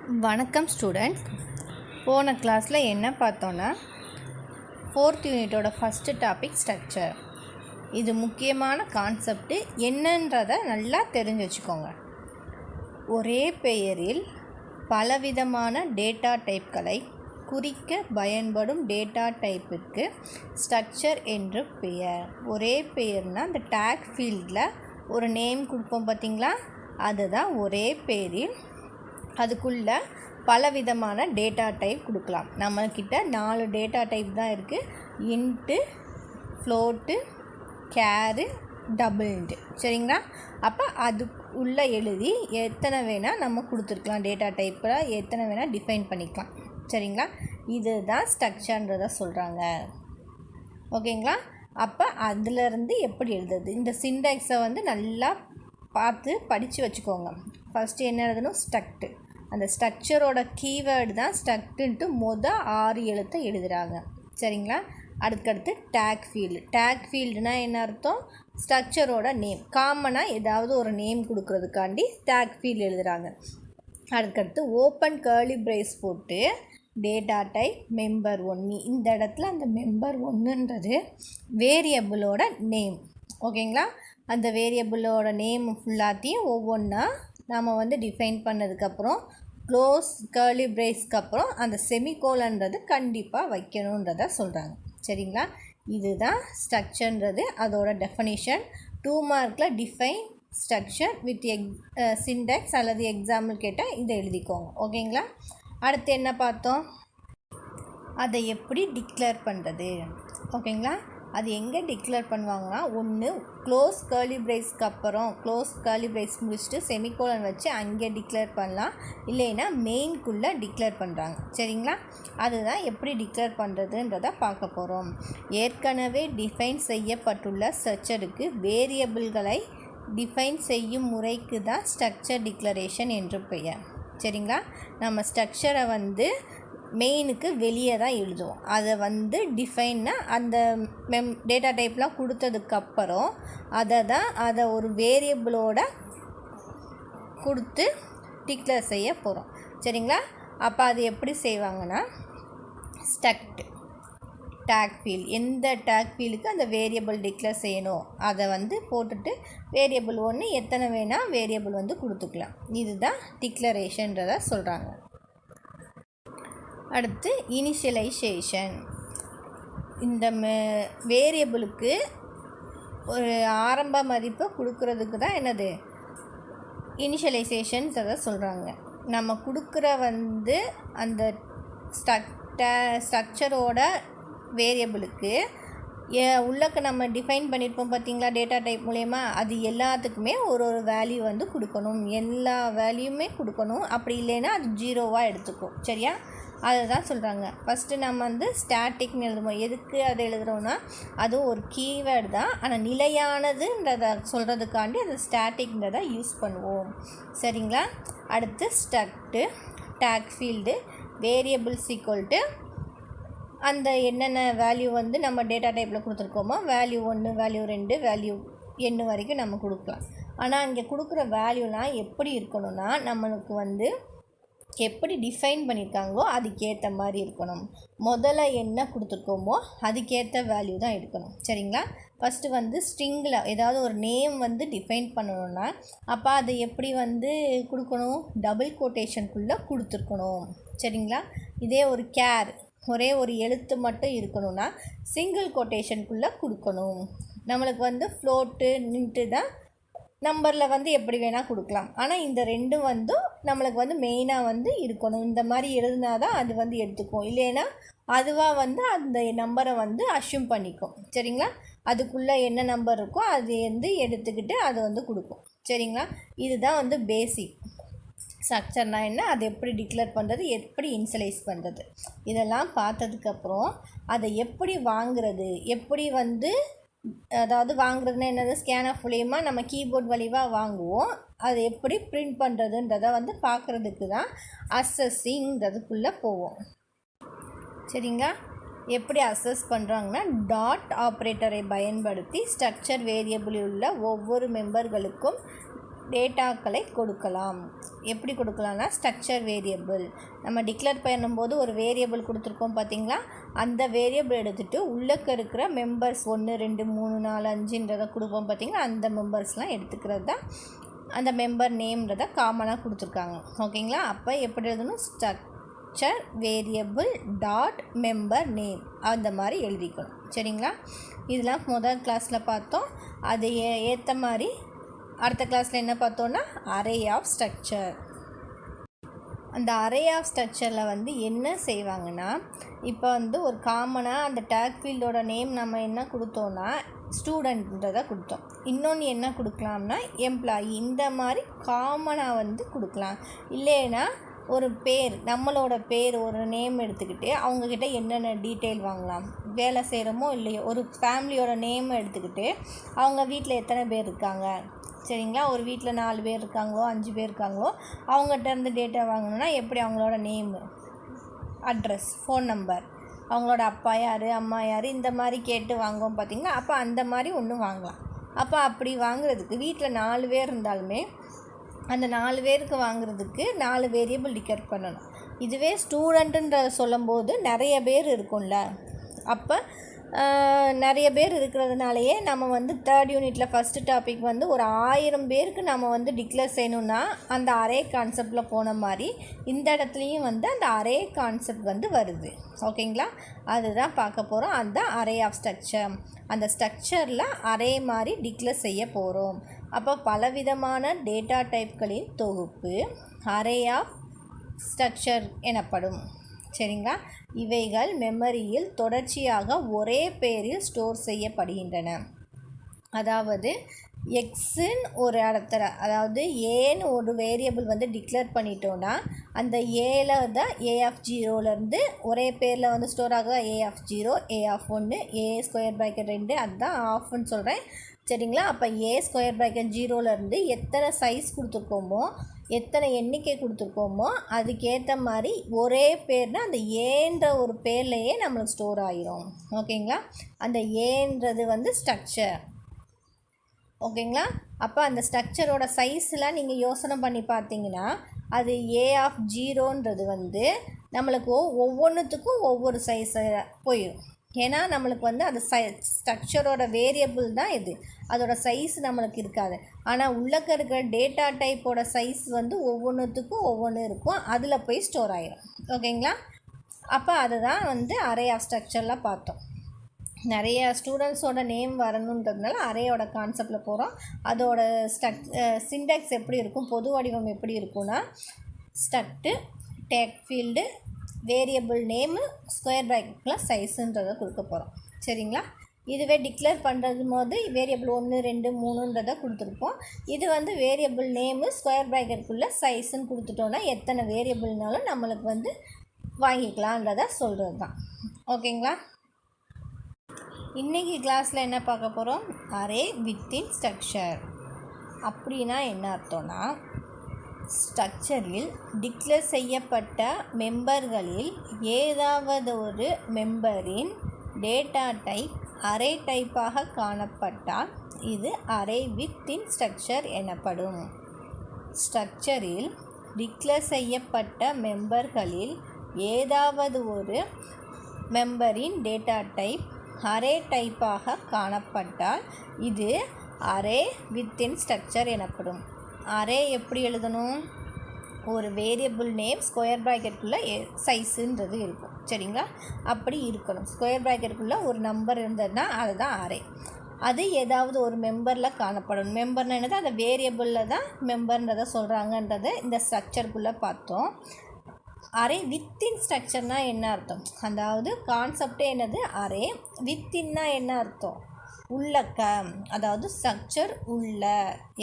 வணக்கம் ஸ்டூடெண்ட்ஸ். போன கிளாஸில் என்ன பார்த்தோன்னா 4th யூனிட்டோட ஃபஸ்ட்டு டாபிக் ஸ்ட்ரக்சர். இது முக்கியமான கான்செப்டு என்னன்றதை நல்லா தெரிஞ்சு வச்சுக்கோங்க. ஒரே பெயரில் பலவிதமான டேட்டா டைப்களை குறிக்க பயன்படும் டேட்டா டைப்பிற்கு ஸ்ட்ரக்சர் என்று பெயர். ஒரே பெயர்னால் அந்த டேக் ஃபீல்டில் ஒரு நேம் கொடுப்போம் பார்த்திங்களா, அதுதான் ஒரே பெயரில் அதுக்குள்ளே பலவிதமான டேட்டா டைப் கொடுக்கலாம். நம்மக்கிட்ட 4 டேட்டா டைப் தான் இருக்குது: இன்ட்டு, ஃப்ளோட்டு, கேரு, டபுள்ண்டு. சரிங்களா? அப்போ அது உள்ளே எழுதி எத்தனை வேணால் நம்ம கொடுத்துருக்கலாம். டேட்டா டைப்பில் எத்தனை வேணால் டிஃபைன் பண்ணிக்கலாம். சரிங்களா? இதுதான் ஸ்ட்ரக்சர்ன்றதை சொல்கிறாங்க. ஓகேங்களா? அப்போ அதிலேருந்து எப்படி எழுதுறது, இந்த சின்டாக்ஸை நல்லா பார்த்து படித்து வச்சுக்கோங்க. ஃபஸ்ட்டு என்ன எழுதணும்? ஸ்ட்ரக்ட். அந்த ஸ்ட்ரக்சரோட கீவேர்டு தான் ஸ்ட்ரக்ட்டுன்ட்டு 6 எழுத்தை எழுதுகிறாங்க. சரிங்களா? அதுக்கடுத்து டேக் ஃபீல்டு. டேக் ஃபீல்டுனால் என்ன அர்த்தம்? ஸ்ட்ரக்சரோட நேம். காமனாக ஏதாவது ஒரு நேம் கொடுக்குறதுக்காண்டி டேக் ஃபீல்டு எழுதுகிறாங்க. அதுக்கடுத்து ஓப்பன் கர்லி பிரேஸ் போட்டு டேட்டா டைப் மெம்பர் 1. இந்த இடத்துல அந்த மெம்பர் 1ன்றது வேரியபிளோட நேம். ஓகேங்களா? அந்த வேரியபிளோட நேம் ஃபுல்லாத்தையும் ஒவ்வொன்றா நாம் டிஃபைன் பண்ணதுக்கப்புறம் க்ளோஸ் கர்லி பிரேஸ்க்கு அப்புறம் அந்த செமிகோலன்றது கண்டிப்பாக வைக்கணுன்றதை சொல்கிறாங்க. சரிங்களா? இதுதான் ஸ்ட்ரக்சர்ன்றது, அதோட டெஃபனிஷன். 2 மார்க்கில் டிஃபைன் ஸ்ட்ரக்சர் வித் சின்டாக்ஸ் அல்லது எக்ஸாம்பிள் கேட்டால் இதை எழுதிக்கோங்க. ஓகேங்களா? அடுத்து என்ன பார்த்தோம்? அதை எப்படி டிக்ளேர் பண்ணுறது. ஓகேங்களா? அது எங்கே டிக்ளேர் பண்ணுவாங்கன்னா, ஒன்று க்ளோஸ் கர்லி பிரேஸ்க்கு அப்புறம் க்ளோஸ் கர்லி பிரேஸ் முடிச்சுட்டு செமிகோலன் வச்சு அங்கே டிக்ளேர் பண்ணலாம், இல்லைன்னா மெயின்குள்ளே டிக்ளேர் பண்ணுறாங்க. சரிங்களா? அதுதான் எப்படி டிக்ளேர் பண்ணுறதுன்றதை பார்க்க போகிறோம். ஏற்கனவே டிஃபைன் செய்யப்பட்டுள்ள ஸ்ட்ரக்சருக்கு வேரியபிள்களை டிஃபைன் செய்யும் முறைக்கு தான் ஸ்ட்ரக்சர் டிக்ளரேஷன் என்று பெயர். சரிங்களா? நம்ம ஸ்ட்ரக்சரை மெயினுக்கு வெளியே தான் எழுதுவோம். அதை டிஃபைன்னா அந்த டேட்டா டைப்லாம் கொடுத்ததுக்கப்புறம் அதை ஒரு வேரியபிளோட கொடுத்து டிக்ளேர் செய்ய போகிறோம். சரிங்களா? அப்போ அது எப்படி செய்வாங்கன்னா, ஸ்ட்ரக்ட் டேக் ஃபீல்ட், எந்த டேக் ஃபீல்டுக்கு அந்த வேரியபிள் டிக்ளேர் செய்யணும் அதை போட்டுட்டு வேரியபிள் 1 எத்தனை வேணால் வேரியபிள் கொடுத்துக்கலாம். இதுதான் டிக்ளரேஷன்றதை சொல்கிறாங்க. அடுத்து இனிஷியலைசேஷன். இந்த வேரியபிளுக்கு ஒரு ஆரம்ப மதிப்பை கொடுக்கறதுக்கு தான் என்னது இனிஷியலைசேஷன்ஸ் அதை சொல்கிறாங்க. நம்ம கொடுக்குற அந்த ஸ்ட்ரக்சரோட வேரியபிளுக்கு உள்ளக்கு நம்ம டிஃபைன் பண்ணியிருப்போம் பார்த்திங்களா டேட்டா டைப் மூலயமா, அது எல்லாத்துக்குமே ஒரு வேல்யூ கொடுக்கணும். எல்லா வேல்யூமே கொடுக்கணும். அப்படி இல்லைன்னா அது 0வாக எடுத்துக்கும். சரியா? அதுதான் சொல்கிறாங்க. ஃபஸ்ட்டு நம்ம ஸ்டாட்டிக்னு எழுதுவோம். எதுக்கு அதை எழுதுகிறோன்னா, அதுவும் ஒரு கீவேர்டு தான், ஆனால் நிலையானதுன்றதை சொல்கிறதுக்காண்டி அதை ஸ்டாட்டிக்ன்றதை யூஸ் பண்ணுவோம். சரிங்களா? அடுத்து ஸ்ட்ரக்ட்டு டேக் ஃபீல்டு வேரியபிள்ஸ் ஈக்குவல்ட்டு அந்த என்னென்ன வேல்யூ நம்ம டேட்டா டைப்பில் கொடுத்துருக்கோமோ வேல்யூ 1, வேல்யூ 2, வேல்யூ n வரைக்கும் நம்ம கொடுக்கலாம். ஆனால் இங்கே கொடுக்குற வேல்யூலாம் எப்படி இருக்கணும்னா, நம்மளுக்கு எப்படி டிஃபைன் பண்ணியிருக்காங்களோ அதுக்கேற்ற மாதிரி இருக்கணும். முதல்ல என்ன கொடுத்துருக்கோமோ அதுக்கேற்ற வேல்யூ தான் எடுக்கணும். சரிங்களா? ஃபஸ்ட்டு ஸ்ட்ரிங்கில் ஏதாவது ஒரு நேம் டிஃபைன் பண்ணணுன்னா, அப்போ அதை எப்படி கொடுக்கணும்? டபுள் கோட்டேஷனுக்குள்ளே கொடுத்துருக்கணும். சரிங்களா? இதே ஒரு கேர் ஒரே ஒரு எழுத்து மட்டும் இருக்கணும்னா சிங்கிள் கோட்டேஷனுக்குள்ளே கொடுக்கணும். நம்மளுக்கு ஃப்ளோட்டு நின்ட்டு தான் நம்பரில் எப்படி வேணால் கொடுக்கலாம். ஆனால் இந்த ரெண்டும் நம்மளுக்கு மெயினாக இருக்கணும். இந்த மாதிரி எழுதுனா தான் அது எடுத்துக்கும். இல்லைன்னா அதுவாக அந்த நம்பரை அஷ்யூம் பண்ணிக்கும். சரிங்களா? அதுக்குள்ளே என்ன நம்பர் இருக்கோ அது எடுத்துக்கிட்டு அது கொடுக்கும். சரிங்களா? இதுதான் பேசிக் ஸ்ட்ரக்சர்னா என்ன, அதை எப்படி டிக்ளேர் பண்ணுறது, எப்படி இனிஷியலைஸ் பண்ணுறது, இதெல்லாம் பார்த்ததுக்கப்புறம் அதை எப்படி வாங்குறது, எப்படி அதாவது வாங்குறதுன்னா என்னது, ஸ்கேனர் மூலயமா நம்ம கீபோர்ட் வழியாக வாங்குவோம். அதை எப்படி பிரிண்ட் பண்ணுறதுன்றதை பார்க்குறதுக்கு தான் அசஸிங்கிறதுக்குள்ளே போவோம். சரிங்களா? எப்படி அசஸ் பண்ணுறாங்கன்னா, ஆப்ரேட்டரை பயன்படுத்தி ஸ்ட்ரக்சர் வேரியபிளில் உள்ள ஒவ்வொரு மெம்பர்களுக்கும் டேட்டாக்களை கொடுக்கலாம். எப்படி கொடுக்கலாம்னா ஸ்ட்ரக்சர் வேரியபிள் நம்ம டிக்ளேர் பண்ணும்போது ஒரு வேரியபிள் கொடுத்துருக்கோம் பார்த்தீங்களா, அந்த வேரியபிள் எடுத்துகிட்டு உள்ளக்க இருக்கிற மெம்பர்ஸ் 1 2 3 4 5ன்றதை கொடுப்போம் பார்த்தீங்களா, அந்த மெம்பர்ஸ்லாம் எடுத்துக்கிறது தான் அந்த மெம்பர் நேம்ன்றதை காமனாக கொடுத்துருக்காங்க. ஓகேங்களா. அப்போ எப்படி எழுதணும், structure variable dot member name அந்த மாதிரி எழுதிக்கணும். சரிங்களா. இதெல்லாம் முதல் கிளாஸில் பார்த்தோம். அது ஏற்ற மாதிரி அடுத்த கிளாஸில் என்ன பார்த்தோன்னா அரே ஆஃப் ஸ்ட்ரக்சர். அந்த அரே ஆஃப் ஸ்ட்ரக்சரில் வந்து என்ன செய்வாங்கன்னா, இப்போ வந்து ஒரு காமனாக அந்த டேக் ஃபீல்டோட நேம் நம்ம என்ன கொடுத்தோன்னா ஸ்டூடெண்ட்ன்றதை கொடுத்தோம். இன்னொன்று என்ன கொடுக்கலாம்னா எம்ப்ளாயி, இந்த மாதிரி காமனாக வந்து கொடுக்கலாம். இல்லைன்னா ஒரு பேர், நம்மளோட பேர் ஒரு நேம் எடுத்துக்கிட்டு அவங்கக்கிட்ட என்னென்ன டீட்டெயில் வாங்கலாம், வேலை செய்கிறோமோ இல்லையோ, ஒரு ஃபேமிலியோட நேம் எடுத்துக்கிட்டு அவங்க வீட்டில் எத்தனை பேர் இருக்காங்க, சரிங்களா, ஒரு வீட்டில் 4 பேர் இருக்காங்களோ 5 பேர் இருக்காங்களோ அவங்ககிட்ட இருந்து டேட்டா வாங்கணுன்னா எப்படி அவங்களோட நேமு, அட்ரஸ், ஃபோன் நம்பர், அவங்களோட அப்பா யார் அம்மா யார் இந்த மாதிரி கேட்டு வாங்குவோம் பார்த்திங்களா. அப்போ அந்த மாதிரி ஒன்று வாங்கலாம். அப்போ அப்படி வாங்குறதுக்கு வீட்டில் 4 பேர் இருந்தாலுமே அந்த 4 பேருக்கு வாங்குறதுக்கு 4 வேரியபிள் டிக்ளேர் பண்ணணும். இதுவே ஸ்டூடெண்ட்டுன்ற சொல்லும்போது நிறைய பேர் இருக்கும்ல, அப்போ நிறைய பேர் இருக்கிறதுனாலையே நம்ம வந்து 3rd யூனிட்டில் ஃபஸ்ட்டு டாபிக் வந்து ஒரு 1000 பேருக்கு நம்ம வந்து டிக்ளேர் செய்யணுன்னா அந்த அரே கான்செப்டில் போன மாதிரி இந்த இடத்துலையும் வந்து அந்த அரே கான்செப்ட் வந்து வருது. ஓகேங்களா. அதுதான் பார்க்க போகிறோம். அதுதான் அரே ஆஃப் ஸ்ட்ரக்சர். அந்த ஸ்ட்ரக்சரில் அரே மாதிரி டிக்ளேர் செய்ய போகிறோம். அப்போ பலவிதமான டேட்டா டைப்களின் தொகுப்பு அரே ஆஃப் ஸ்ட்ரக்சர் எனப்படும். சரிங்களா. இவைகள் மெமரியில் தொடர்ச்சியாக ஒரே பெயரில் ஸ்டோர் செய்யப்படுகின்றன. அதாவது எக்ஸுன்னு ஒரு இடத்துல, அதாவது ஏன்னு ஒரு வேரியபிள் வந்து டிக்ளேர் பண்ணிட்டோன்னா அந்த ஏல தான் ஏ ஆஃப் 0லேருந்து ஒரே பேரில் வந்து ஸ்டோர் ஆகுதா, a of 0 a of 1 a square bracket 2 அதுதான் ஆஃப்னு சொல்கிறேன். சரிங்களா. அப்போ ஏ ஸ்கொயர் ப்ராக்கெட் 0லேருந்து எத்தனை சைஸ் கொடுத்துருக்கோமோ எத்தனை எண்ணிக்கை கொடுத்துருக்கோமோ அதுக்கேற்ற மாதிரி ஒரே பேர்னால் அந்த ஏன்ற ஒரு பேர்லையே நம்மளுக்கு ஸ்டோர் ஆகிரும். ஓகேங்களா. அந்த ஏன்றது வந்து ஸ்ட்ரக்சர். ஓகேங்களா. அப்போ அந்த ஸ்ட்ரக்சரோட சைஸ்லாம் நீங்கள் யோசனை பண்ணி பார்த்தீங்கன்னா அது ஏ ஆஃப் 0ன்றது வந்து நம்மளுக்கு ஒவ்வொன்றுத்துக்கும் ஒவ்வொரு சைஸை போயிடும். ஏன்னா நம்மளுக்கு வந்து அது ஸ்ட்ரக்சரோட வேரியபிள் தான் இது, அதோட சைஸ் நம்மளுக்கு இருக்காது. ஆனால் உள்ளக்க இருக்கிற டேட்டா டைப்போட சைஸ் வந்து ஒவ்வொன்றுத்துக்கும் ஒவ்வொன்று இருக்கும், அதில் போய் ஸ்டோர் ஆகிடும். ஓகேங்களா. அப்போ அதுதான் வந்து அரே ஆஃப் ஸ்ட்ரக்சரில் பார்த்தோம். நிறைய ஸ்டூடெண்ட்ஸோட நேம் வரணுன்றதுனால அரேயோட கான்செப்டில் போகிறோம். அதோட சின்டாக்ஸ் எப்படி இருக்கும், பொது வடிவம் எப்படி இருக்கும்னா struct tag field variable name square ப்ராக்கெட்டில் சைஸுன்றதை கொடுக்க போகிறோம். சரிங்களா. இதுவே டிக்ளேர் பண்ணுறது போது வேரியபிள் 1 2 3ன்றதை கொடுத்துருப்போம். இது வந்து வேரியபிள் நேமு ஸ்கொயர் ப்ராக்கெட்டுக்குள்ளே சைஸுன்னு கொடுத்துட்டோன்னா எத்தனை வேரியபிள்னாலும் நம்மளுக்கு வந்து வாங்கிக்கலான்றதை சொல்கிறது தான். ஓகேங்களா. இன்றைக்கி கிளாஸில் என்ன பார்க்க போகிறோம், அரே வித்தின் ஸ்ட்ரக்சர். அப்படின்னா என்ன அர்த்தம்னா, ஸ்ட்ரக்சரில் டிக்ளேர் செய்யப்பட்ட மெம்பர்களில் ஏதாவது ஒரு மெம்பரின் டேட்டா டைப் அரே டைப்பாக காணப்பட்டால் இது அரே வித்தின் ஸ்ட்ரக்சர் எனப்படும். ஸ்ட்ரக்சரில் டிக்ளேர் செய்யப்பட்ட மெம்பர்களில் ஏதாவது ஒரு மெம்பரின் டேட்டா டைப் அரே டைப்பாக காணப்பட்டால் இது அரே வித்தின் ஸ்ட்ரக்சர் எனப்படும். அரே எப்படி எழுதணும், ஒரு வேரியபிள் நேம் ஸ்கொயர் ப்ராக்கெட்டுக்குள்ளே சைஸுன்றது இருக்கும். சரிங்களா. அப்படி இருக்கணும். ஸ்கொயர் ப்ராக்கெட்டுக்குள்ளே ஒரு நம்பர் இருந்ததுன்னா அதுதான் அரே. அது ஏதாவது ஒரு மெம்பரில் காணப்படும். மெம்பர்னா என்னது, அந்த வேரியபிளில் தான் மெம்பர்ன்றதை சொல்கிறாங்கன்றதை இந்த ஸ்ட்ரக்சருக்குள்ளே பார்த்தோம். அரே வித்தின் ஸ்ட்ரக்சர்னால் என்ன அர்த்தம், அதாவது கான்செப்டே என்னது அரே. வித்தின்னா என்ன அர்த்தம், உள்ளக்க, அதாவது ஸ்ட்ரக்சர் உள்ள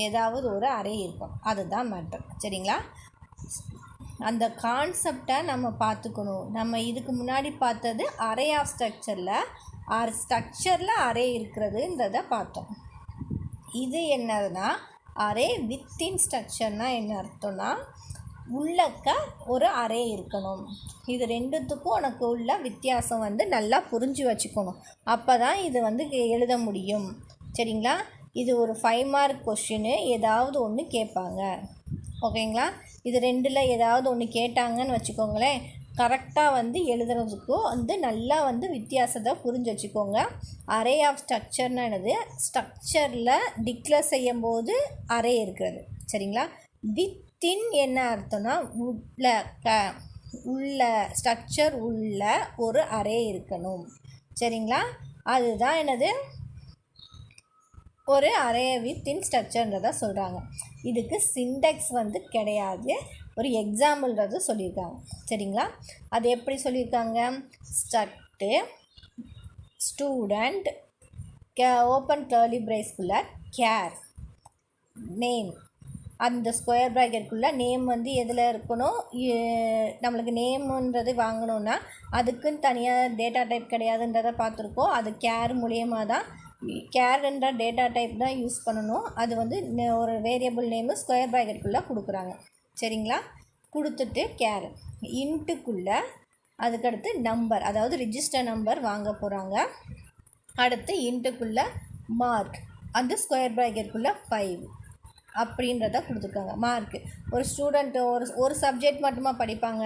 ஏதாவது ஒரு அரே இருக்கும், அதுதான் மேட்டர். சரிங்களா. அந்த கான்செப்டை நம்ம பார்த்துக்கணும். நம்ம இதுக்கு முன்னாடி பார்த்தது அரே ஆஃப் ஸ்ட்ரக்சரில் அரே இருக்கிறதுன்றதை பார்த்தோம். இது என்னதுன்னா அரே வித்தின் ஸ்ட்ரக்சர்னால் என்ன அர்த்தம்னா உள்ளக்க ஒரு அரே இருக்கணும். இது ரெண்டுத்துக்கும் உனக்கு உள்ள வித்தியாசம் வந்து நல்லா புரிஞ்சு வச்சுக்கணும். அப்போ தான் இது வந்து எழுத முடியும். சரிங்களா. இது ஒரு 5 மார்க் கொஷின்னு ஏதாவது ஒன்று கேட்பாங்க. ஓகேங்களா? இது ரெண்டில் ஏதாவது ஒன்று கேட்டாங்கன்னு வச்சுக்கோங்களேன், கரெக்டாக வந்து எழுதுறதுக்கும் வந்து நல்லா வந்து வித்தியாசத்தை புரிஞ்சு வச்சுக்கோங்க. அரே ஆஃப் ஸ்ட்ரக்சர்னா என்னது? ஸ்ட்ரக்சரில் டிக்ளேர் செய்யும் போது அரே இருக்கிறது. சரிங்களா? வித்தின் என்ன அர்த்தம்னா உள்ள ஸ்ட்ரக்சர் உள்ள ஒரு அரே இருக்கணும். சரிங்களா? அதுதான் என்னது? ஒரு அரே வித்தின் ஸ்ட்ரக்சர்ன்றதை சொல்கிறாங்க. இதுக்கு சின்டெக்ஸ் வந்து கிடையாது, ஒரு எக்ஸாம்பிள்ன்றது சொல்லியிருக்காங்க. சரிங்களா? அது எப்படி சொல்லியிருக்காங்க? ஸ்ட்ரக்ட் ஸ்டூடெண்ட் ஓப்பன் கர்லி பிரேஸ்க்குள்ளே கேர் நேம், அந்த ஸ்கொயர் ப்ராக்கெட்டுக்குள்ளே நேம் வந்து எதில் இருக்கணும்? நம்மளுக்கு நேமுன்றது வாங்கணுன்னா அதுக்குன்னு தனியாக டேட்டா டைப் கிடையாதுன்றதை பார்த்துருக்கோம். அது கேர் மூலியமாக தான், கேர்ன்ற டேட்டா டைப் தான் யூஸ் பண்ணணும். அது வந்து ஒரு வேரியபிள் நேமு ஸ்கொயர் ப்ராக்கெட்டுக்குள்ளே கொடுக்குறாங்க. சரிங்களா? கொடுத்துட்டு கேர் இன்ட்டுக்குள்ளே அதுக்கடுத்து நம்பர், அதாவது ரிஜிஸ்டர் நம்பர் வாங்க போகிறாங்க. அடுத்து இன்ட்டுக்குள்ளே மார்க், அந்த ஸ்கொயர் ப்ராக்கெட்டுக்குள்ளே 5 அப்படின்றத கொடுத்துருக்காங்க. மார்க்கு ஒரு ஸ்டூடெண்ட்டு ஒரு சப்ஜெக்ட் மட்டுமா படிப்பாங்க.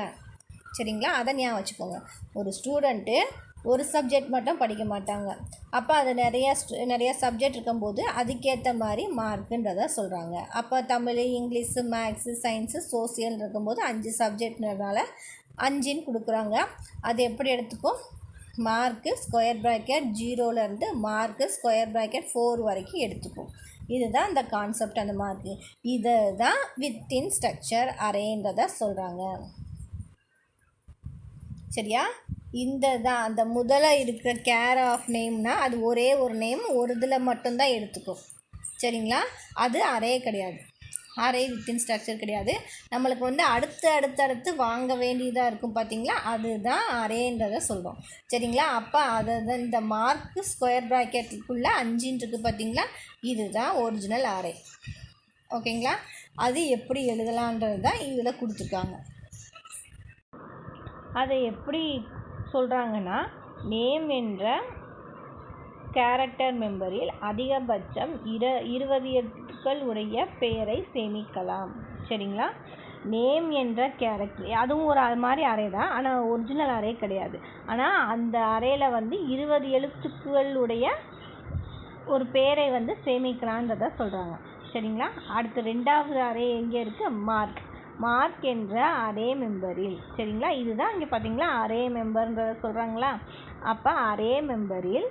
சரிங்களா? அதை ஞாபகம் வச்சுக்கோங்க. ஒரு ஸ்டூடெண்ட்டு ஒரு சப்ஜெக்ட் மட்டும் படிக்க மாட்டாங்க. அப்போ அது நிறைய சப்ஜெக்ட் இருக்கும்போது அதுக்கேற்ற மாதிரி மார்க்குன்றதை சொல்கிறாங்க. அப்போ Tamil, English, maths, science, social இருக்கும்போது 5 சப்ஜெக்ட்ன்றதுனால 5ன்னு கொடுக்குறாங்க. அது எப்படி எடுத்துக்கும்? மார்க்கு ஸ்கொயர் ப்ராக்கெட் 0லேருந்து மார்க்கு ஸ்கொயர் ப்ராக்கெட் 4 வரைக்கும் எடுத்துக்கும். இதுதான் இந்த கான்செப்ட். அந்த மார்க்கு இதை தான் வித்தின் ஸ்ட்ரக்சர் அரேன்றதை சொல்கிறாங்க. சரியா? இந்த தான் அந்த முதல்ல இருக்கிற கேர் ஆஃப் நேம்னால் அது ஒரே ஒரு நேம் ஒரு இதில் மட்டும்தான் எடுத்துக்கும். சரிங்களா? அது அரே கிடையாது, அரே வித்தின் ஸ்ட்ரக்சர் கிடையாது. நம்மளுக்கு வந்து அடுத்து வாங்க வேண்டியதாக இருக்கும் பார்த்தீங்களா, அதுதான் அரேன்றதை சொல்கிறோம். சரிங்களா? அப்போ அதை தான் இந்த மார்க்கு ஸ்கொயர் ப்ராக்கெட்டுக்குள்ளே 5 இருக்குது பார்த்தீங்களா, இதுதான் ஒரிஜினல் அரே. ஓகேங்களா? அது எப்படி எழுதலான்றது தான் இதில் கொடுத்துருக்காங்க. அதை எப்படி சொல்கிறாங்கன்னா, நேம் என்ற கேரக்டர் மெம்பரில் அதிகபட்சம் 20 எழுத்துக்கள் உடைய பெயரை சேமிக்கலாம். சரிங்களா? நேம் என்ற கேரக்டர் அதுவும் ஒரு அது மாதிரி அரே தான், ஆனால் ஒரிஜினல் அரே கிடையாது. ஆனால் அந்த அரேயில் வந்து 20 எழுத்துக்கள் உடைய ஒரு பெயரை வந்து சேமிக்கலான்றதை சொல்கிறாங்க. சரிங்களா? அடுத்து 2வது அரே எங்கே இருக்குது? மார்க் என்ற அரே மெம்பரில். சரிங்களா? இதுதான் இங்கே பார்த்தீங்களா அரே மெம்பர்ன்றதை சொல்கிறாங்களா. அப்போ அரே மெம்பரில்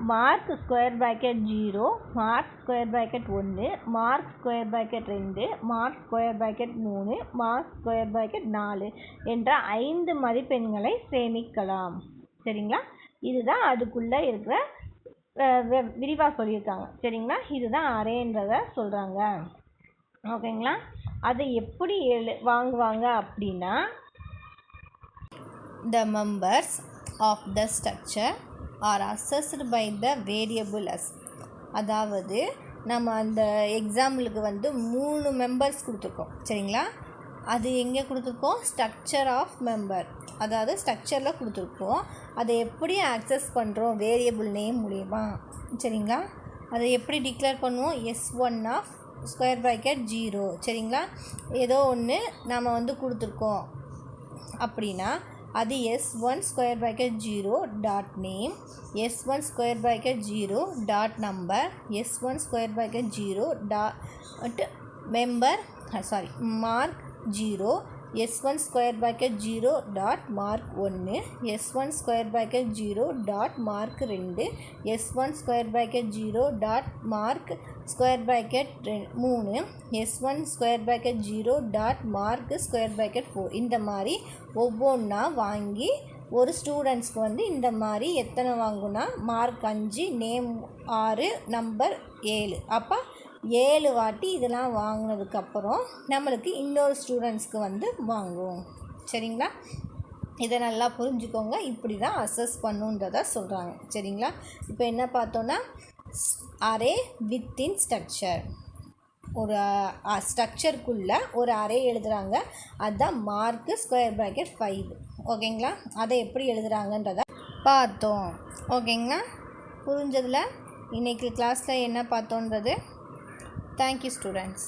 mark square bracket 0, mark square bracket 1, mark square bracket 2, mark square bracket 3, mark square bracket 4 என்ற 5 மதிப்பெண்களை சேமிக்கலாம். சரிங்களா? இதுதான் அதுக்குள்ளே இருக்கிற விரிவாக சொல்லியிருக்காங்க. சரிங்களா? இதுதான் அரேன்றதை சொல்கிறாங்க. ஓகேங்களா? அதை எப்படி வாங்குவாங்க அப்படின்னா, the members of the structure are assessed by the variable as. அதாவது நம்ம அந்த எக்ஸாம்பிளுக்கு வந்து 3 மெம்பர்ஸ் கொடுத்துருக்கோம். சரிங்களா? அது எங்கே கொடுத்துருக்கோம்? ஸ்ட்ரக்சர் ஆஃப் மெம்பர், அதாவது ஸ்ட்ரக்சரில் கொடுத்துருக்கோம். அதை எப்படி ஆக்சஸ் பண்ணுறோம்? வேரியபிள் நேம் மூலிமா. சரிங்களா? அதை எப்படி டிக்ளேர் பண்ணுவோம்? S1 of square bracket 0. சரிங்களா? ஏதோ ஒன்று நம்ம வந்து கொடுத்துருக்கோம் அப்படின்னா அது S1 square bracket 0 dot name, S1 square bracket 0 dot number, S1 square bracket 0 dot member mark 0, S1 square bracket 0 dot mark 1, S1 square bracket 0 dot mark 2, S1 square bracket 0 dot mark square bracket 3, S1 square bracket 0 dot mark square bracket 4. இந்த மாதிரி ஒவ்வொன்றா வாங்கி ஒரு ஸ்டூடெண்ட்ஸ்க்கு வந்து இந்த மாதிரி எத்தனை வாங்குனா மார்க் 5, நேம் 6, நம்பர் 7. அப்போ 7 வாட்டி இதெல்லாம் வாங்கினதுக்கப்புறம் நம்மளுக்கு இன்னொரு ஸ்டூடெண்ட்ஸ்க்கு வந்து வாங்குவோம். சரிங்களா? இதை நல்லா புரிஞ்சுக்கோங்க. இப்படி தான் அசஸ் பண்ணுன்றதை சொல்கிறாங்க. சரிங்களா? இப்போ என்ன பார்த்தோன்னா, அரே வித்தின் ஸ்ட்ரக்சர், ஒரு ஸ்ட்ரக்சருக்குள்ளே ஒரு அரே எழுதுகிறாங்க. அதுதான் மார்க்கு ஸ்கொயர் ப்ராக்கெட் 5. ஓகேங்களா? அதை எப்படி எழுதுகிறாங்கன்றதை பார்த்தோம். ஓகேங்களா? புரிஞ்சதில் இன்றைக்கி கிளாஸில் என்ன பார்த்தோன்றது. Thank you students.